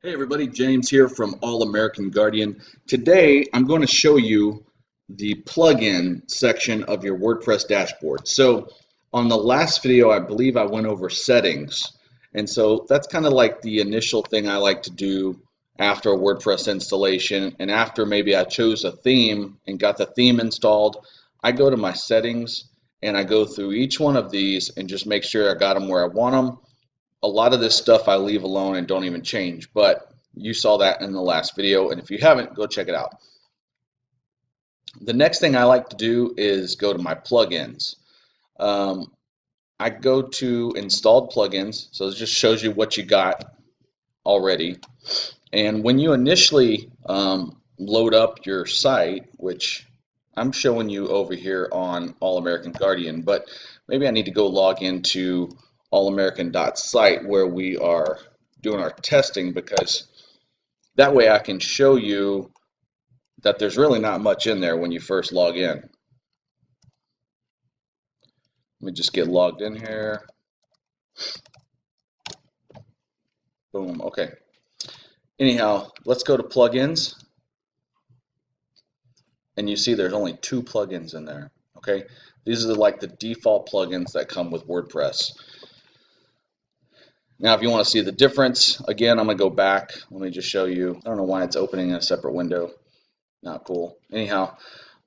Hey everybody, James here from All American Guardian. Today I'm going to show you the plugin section of your WordPress dashboard. So on the last video, I believe I went over settings. And so that's kind of like the initial thing I like to do after a WordPress installation. And after maybe I chose a theme and got the theme installed, I go to my settings and I go through each one of these and just make sure I got them where I want them. A lot of this stuff I leave alone and don't even change, but you saw that in the last video, and if you haven't, go check it out. The next thing I like to do is go to my plugins. I go to installed plugins, so it just shows you what you got already. And when you initially load up your site, which I'm showing you over here on All American Guardian, but maybe I need to go log into allamerican.site where we are doing our testing, because that way I can show you that there's really not much in there when you first log in. Let me just get logged in here. Boom, okay. Anyhow, let's go to plugins. And you see there's only 2 plugins in there, okay? These are like the default plugins that come with WordPress. Now, if you want to see the difference, again, I'm going to go back. Let me just show you. I don't know why it's opening in a separate window. Not cool. Anyhow,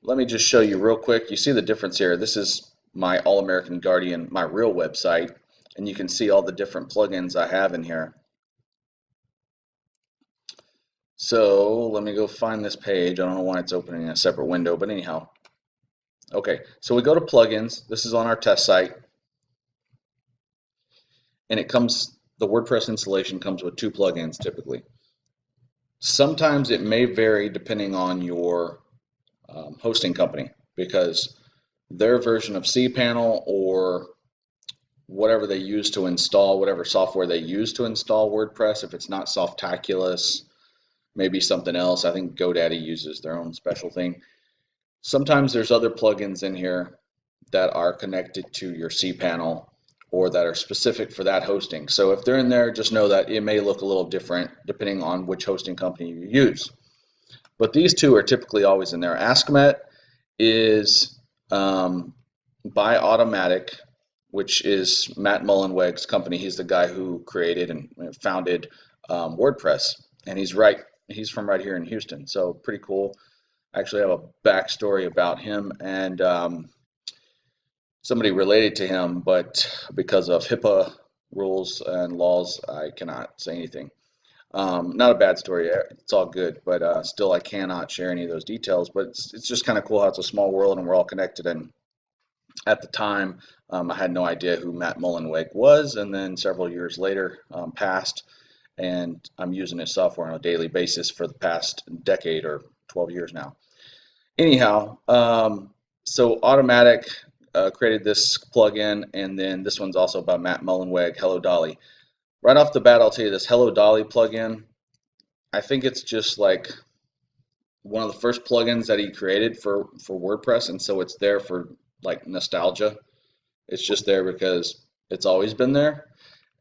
let me just show you real quick. You see the difference here. This is my All American Guardian, my real website, and you can see all the different plugins I have in here. So let me go find this page. I don't know why it's opening in a separate window, but anyhow. Okay, so we go to plugins. This is on our test site. And it comes, the WordPress installation comes with 2 plugins typically. Sometimes it may vary depending on your hosting company, because their version of cPanel or whatever they use to install, whatever software they use to install WordPress, if it's not Softaculous, maybe something else. I think GoDaddy uses their own special thing. Sometimes there's other plugins in here that are connected to your cPanel or that are specific for that hosting. So if they're in there, just know that it may look a little different depending on which hosting company you use. But these 2 are typically always in there. Askmet is by Automatic, which is Matt Mullenweg's company. He's the guy who created and founded WordPress, and he's from right here in Houston, so pretty cool. I actually have a backstory about him and somebody related to him, but because of HIPAA rules and laws, I cannot say anything. Not a bad story, it's all good, but still I cannot share any of those details. But it's just kind of cool how it's a small world and we're all connected. And at the time, I had no idea who Matt Mullenweg was, and then several years later passed, and I'm using his software on a daily basis for the past decade or 12 years now. Anyhow, so Automatic created this plugin, and then this one's also by Matt Mullenweg, Hello Dolly. Right off the bat, I'll tell you this Hello Dolly plugin, I think it's just like one of the first plugins that he created for WordPress, and so it's there for like nostalgia. It's just there because it's always been there,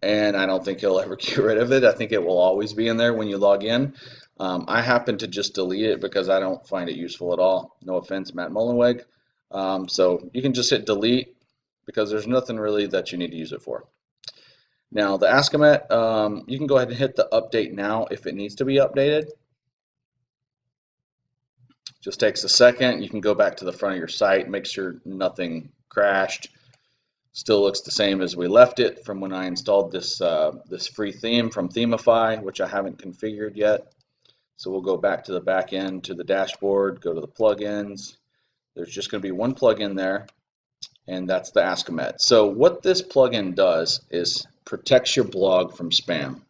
and I don't think he'll ever get rid of it. I think it will always be in there when you log in. I happen to just delete it because I don't find it useful at all. No offense, Matt Mullenweg. So you can just hit delete because there's nothing really that you need to use it for. Now the Askmet, you can go ahead and hit the update now if it needs to be updated. Just takes a second. You can go back to the front of your site, make sure nothing crashed. Still looks the same as we left it from when I installed this this free theme from Themify, which I haven't configured yet. So we'll go back to the back end, to the dashboard, go to the plugins. There's just going to be one plugin there, and that's the Askmet. So what this plugin does is protects your blog from spam.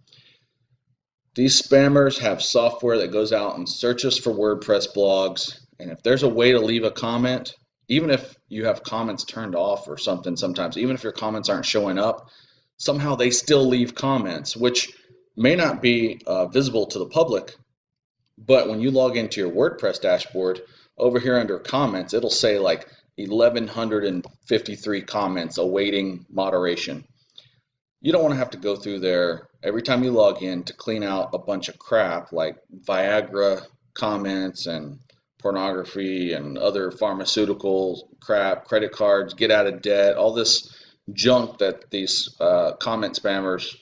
These spammers have software that goes out and searches for WordPress blogs, and if there's a way to leave a comment, even if you have comments turned off or something, sometimes even if your comments aren't showing up, somehow they still leave comments, which may not be visible to the public, but when you log into your WordPress dashboard, over here under comments, it'll say like 1,153 comments awaiting moderation. You don't want to have to go through there every time you log in to clean out a bunch of crap like Viagra comments and pornography and other pharmaceutical crap, credit cards, get out of debt, all this junk that these comment spammers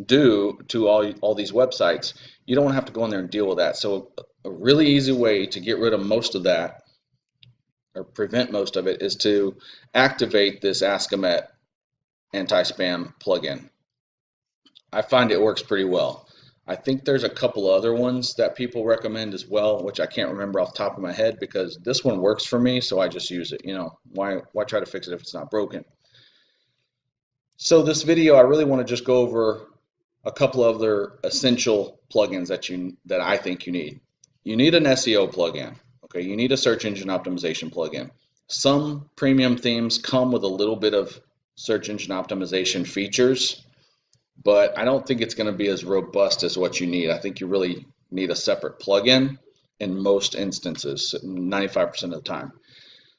do to all these websites. You don't want to have to go in there and deal with that. So a really easy way to get rid of most of that or prevent most of it is to activate this Ask Amet anti-spam plugin. I find it works pretty well. I think there's a couple other ones that people recommend as well, which I can't remember off the top of my head because this one works for me, so I just use it. You know, why try to fix it if it's not broken? So this video, I really want to just go over a couple of other essential plugins that I think you need. You need an SEO plugin. Okay, you need a search engine optimization plugin. Some premium themes come with a little bit of search engine optimization features, but I don't think it's going to be as robust as what you need. I think you really need a separate plugin in most instances, 95% of the time.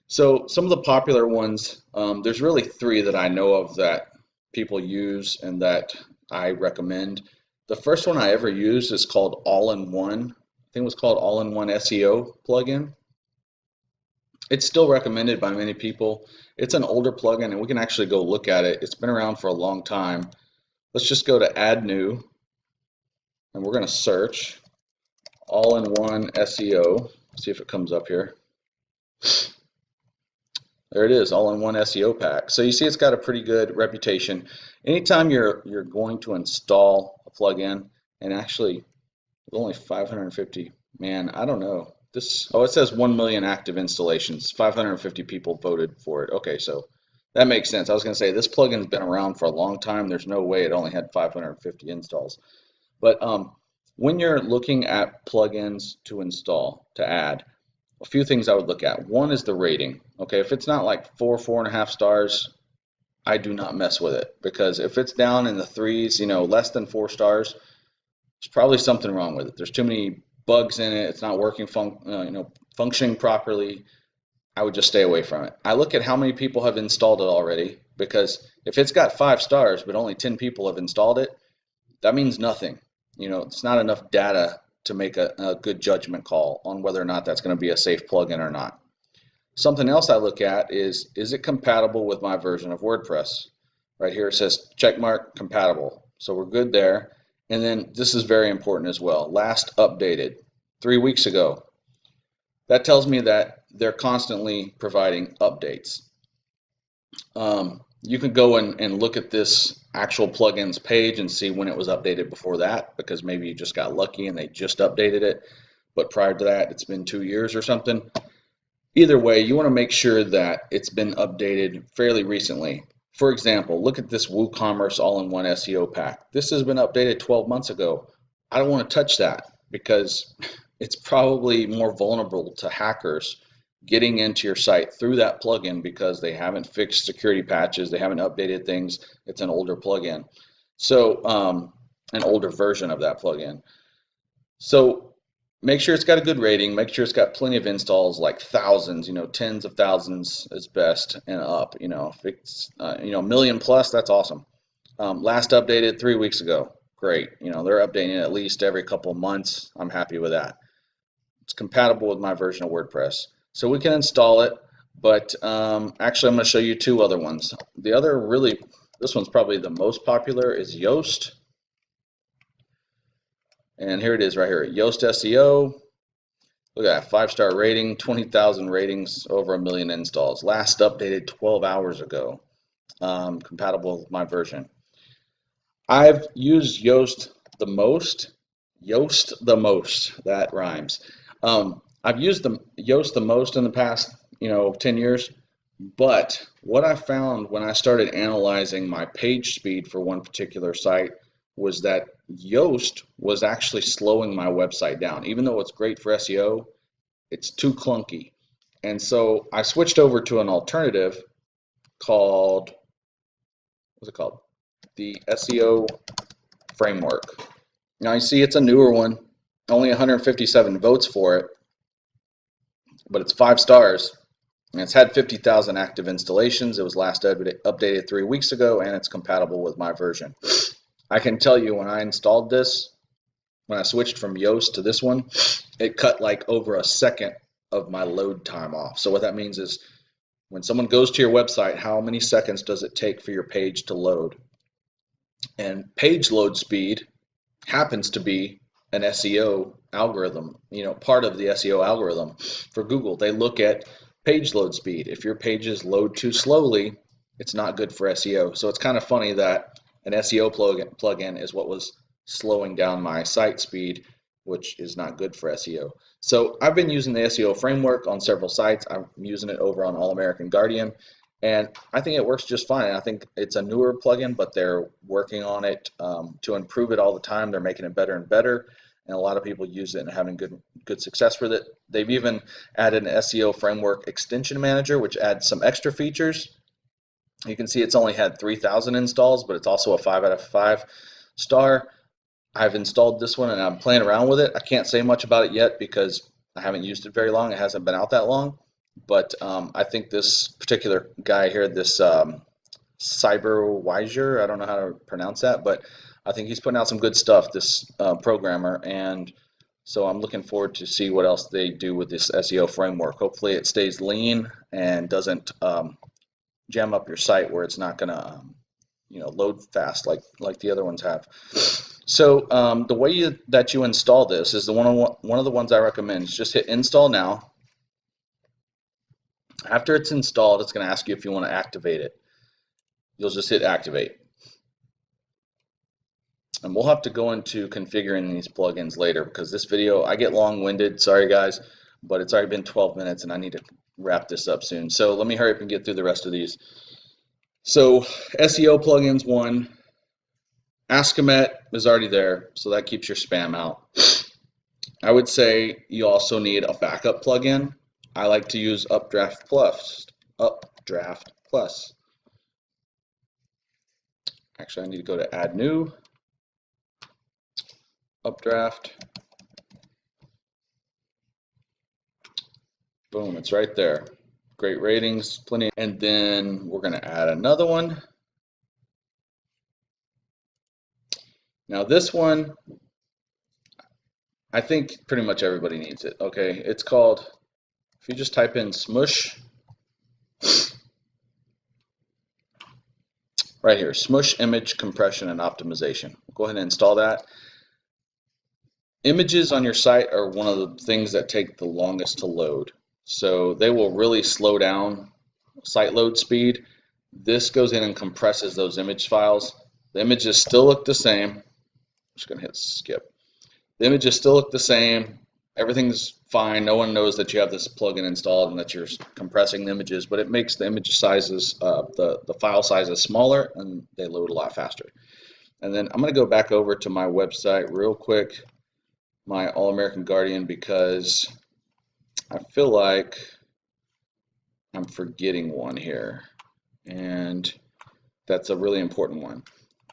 So some of the popular ones, there's really three that I know of that people use and that I recommend. The first one I ever used is called All-in-One. I think it was called All-in-One SEO plugin. It's still recommended by many people. It's an older plugin, and we can actually go look at it. It's been around for a long time. Let's just go to Add New, and we're going to search All-in-One SEO. See if it comes up here. There it is, All-in-One SEO pack. So you see it's got a pretty good reputation. Anytime you're going to install a plugin, and actually with only 550, man, I don't know. It says 1 million active installations. 550 people voted for it. Okay, so that makes sense. I was going to say this plugin's been around for a long time. There's no way it only had 550 installs. But when you're looking at plugins to install, to add, a few things I would look at. One is the rating. Okay, if it's not like 4.5 stars, I do not mess with it, because if it's down in the threes, less than 4 stars, there's probably something wrong with it. There's too many bugs in it. It's not working, functioning properly. I would just stay away from it. I look at how many people have installed it already, because if it's got 5 stars but only 10 people have installed it, that means nothing. It's not enough data to make a good judgment call on whether or not that's going to be a safe plugin or not. Something else I look at is it compatible with my version of WordPress? Right here it says checkmark compatible. So we're good there. And then this is very important as well. Last updated 3 weeks ago. That tells me that they're constantly providing updates. You can go and look at this actual plugins page and see when it was updated before that, because maybe you just got lucky and they just updated it, but prior to that it's been 2 years or something. Either way, you want to make sure that it's been updated fairly recently. For example, look at this WooCommerce All-in-One SEO pack. This has been updated 12 months ago. I don't want to touch that because it's probably more vulnerable to hackers getting into your site through that plugin because they haven't fixed security patches, they haven't updated things. It's an older plugin, so an older version of that plugin. So make sure it's got a good rating, make sure it's got plenty of installs, like thousands, tens of thousands is best and up. If it's a million plus, that's awesome. Last updated 3 weeks ago, great. They're updating it at least every couple of months. I'm happy with that. It's compatible with my version of WordPress. So we can install it, but actually I'm going to show you 2 other ones. The other this one's probably the most popular, is Yoast. And here it is right here, Yoast SEO. Look at that, 5-star rating, 20,000 ratings, over 1 million installs. Last updated 12 hours ago. Compatible with my version. I've used Yoast the most. That rhymes. I've used Yoast the most in the past, 10 years, but what I found when I started analyzing my page speed for one particular site was that Yoast was actually slowing my website down. Even though it's great for SEO, it's too clunky. And so I switched over to an alternative called, what's it called? The SEO Framework. Now you see it's a newer one, only 157 votes for it, but it's 5 stars. And it's had 50,000 active installations. It was last updated 3 weeks ago, and it's compatible with my version. I can tell you when I installed this, when I switched from Yoast to this one, it cut like over a second of my load time off. So what that means is when someone goes to your website, how many seconds does it take for your page to load? And page load speed happens to be an SEO algorithm, part of the SEO algorithm for Google. They look at page load speed. If your pages load too slowly, it's not good for SEO. So it's kind of funny that an SEO plugin is what was slowing down my site speed, which is not good for SEO. So I've been using the SEO framework on several sites. I'm using it over on All American Guardian, and I think it works just fine. I think it's a newer plugin, but they're working on it to improve it all the time. They're making it better and better, and a lot of people use it and having good success with it. They've even added an SEO framework extension manager, which adds some extra features. You can see it's only had 3,000 installs, but it's also a 5 out of 5 star. I've installed this one and I'm playing around with it. I can't say much about it yet because I haven't used it very long. It hasn't been out that long. But I think this particular guy here, this Cyberwiser, I don't know how to pronounce that, but I think he's putting out some good stuff, this programmer. And so I'm looking forward to see what else they do with this SEO framework. Hopefully it stays lean and doesn't jam up your site where it's not going to load fast like the other ones have. So the way that you install this is one of the ones I recommend. Is just hit install now. After it's installed, it's going to ask you if you want to activate it. You'll just hit activate. And we'll have to go into configuring these plugins later because this video, I get long-winded, sorry guys, but it's already been 12 minutes and I need to wrap this up soon. So let me hurry up and get through the rest of these. So SEO plugins 1, Askamet is already there, so that keeps your spam out. I would say you also need a backup plugin. I like to use Updraft Plus. Actually, I need to go to add new, Updraft. Boom, it's right there. Great ratings, plenty. And then we're going to add another one. Now this one, I think pretty much everybody needs it. Okay, it's called, if you just type in Smush, right here, Smush Image Compression and Optimization. Go ahead and install that. Images on your site are one of the things that take the longest to load. So they will really slow down site load speed. This goes in and compresses those image files. The images still look the same. I'm just going to hit skip. The images still look the same. Everything's fine. No one knows that you have this plugin installed and that you're compressing the images, but it makes the image sizes, the file sizes smaller, and they load a lot faster. And then I'm going to go back over to my website real quick, my All American Guardian, because I feel like I'm forgetting one here, and that's a really important one.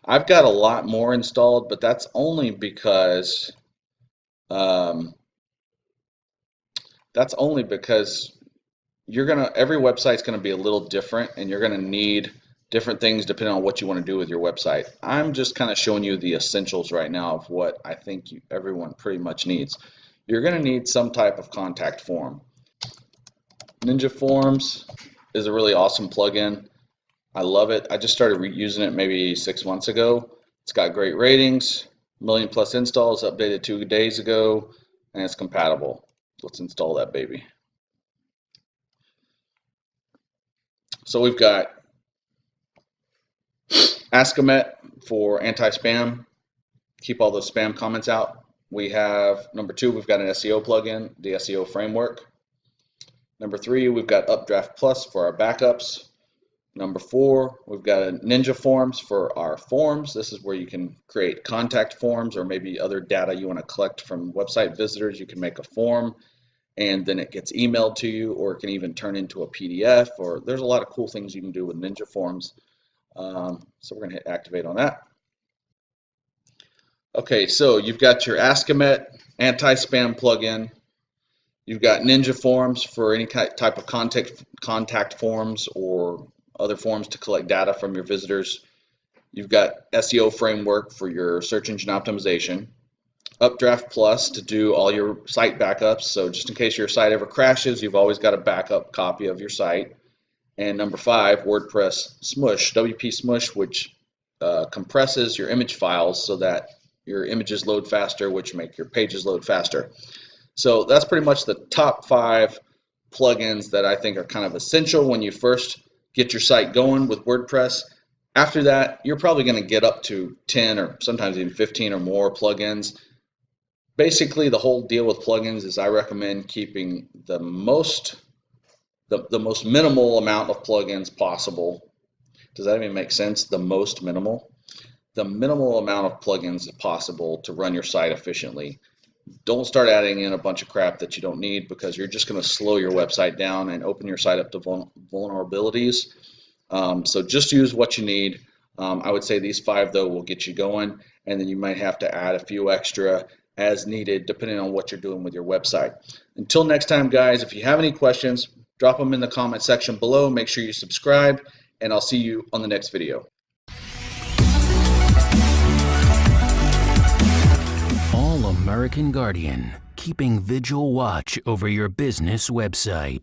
I've got a lot more installed, but that's only because every website's gonna be a little different, and you're gonna need different things depending on what you want to do with your website. I'm just kind of showing you the essentials right now of what I think everyone pretty much needs. You're gonna need some type of contact form. Ninja Forms is a really awesome plugin. I love it. I just started using it maybe 6 months ago. It's got great ratings, 1 million plus installs, updated 2 days ago, and it's compatible. Let's install that baby. So we've got Askamet for anti-spam, keep all those spam comments out. We have number 2, we've got an SEO plugin, the SEO framework. Number 3, we've got Updraft Plus for our backups. Number 4, we've got a Ninja Forms for our forms. This is where you can create contact forms or maybe other data you want to collect from website visitors. You can make a form and then it gets emailed to you, or it can even turn into a PDF, or there's a lot of cool things you can do with Ninja Forms. So we're going to hit activate on that. Okay, so you've got your Askamet anti-spam plugin. You've got Ninja forms for any type of contact forms or other forms to collect data from your visitors. You've got SEO framework for your search engine optimization. Updraft Plus to do all your site backups. So just in case your site ever crashes, you've always got a backup copy of your site. And number 5, WordPress Smush, WP Smush, which compresses your image files so that your images load faster, which make your pages load faster. So that's pretty much the top 5 plugins that I think are kind of essential when you first get your site going with WordPress. After that, you're probably going to get up to 10 or sometimes even 15 or more plugins. Basically, the whole deal with plugins is I recommend keeping the most minimal amount of plugins possible. Does that even make sense? The most minimal? The minimal amount of plugins possible to run your site efficiently. Don't start adding in a bunch of crap that you don't need, because you're just going to slow your website down and open your site up to vulnerabilities. So just use what you need. I would say these 5 though will get you going, and then you might have to add a few extra as needed depending on what you're doing with your website. Until next time, guys, if you have any questions, drop them in the comment section below. Make sure you subscribe, and I'll see you on the next video. All American Guardian, keeping vigil watch over your business website.